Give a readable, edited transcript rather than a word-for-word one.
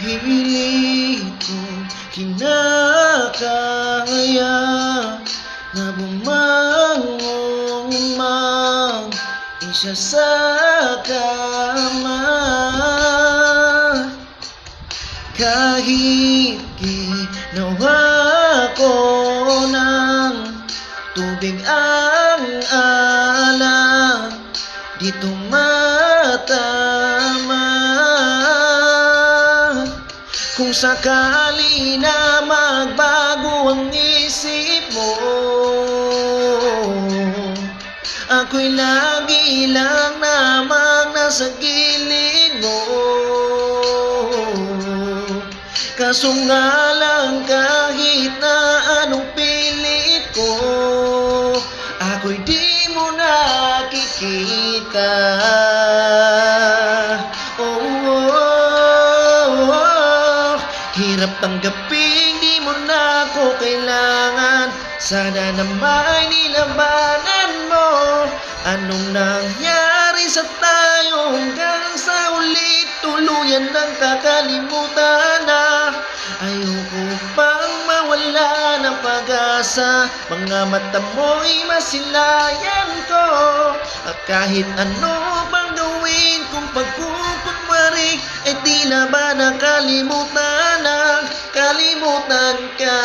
Pilit ko kinakaya na bumangon mag-isa sa kama. Kahit ginawa ko ng tubig ang alak, di tumatama. Kung sakali na magbago ang isip mo, ako'y lagi lang namang nasa gilid mo. Kaso nga lang kahit na anong pilit ko, ako'y di mo nakikita. Hirap tanggapin, di mo na ako kailangan. Sana naman nilabanan mo. Anong nangyari sa tayo hanggang sa ulit tuluyan ng kakalimutan na? Ayoko pang mawala ng pag-asa. Mga mata mo'y masilayan ko. At kahit ano pang gawin kong pagkukunwari, eh di na ba nakalimutan na kalimutan ka?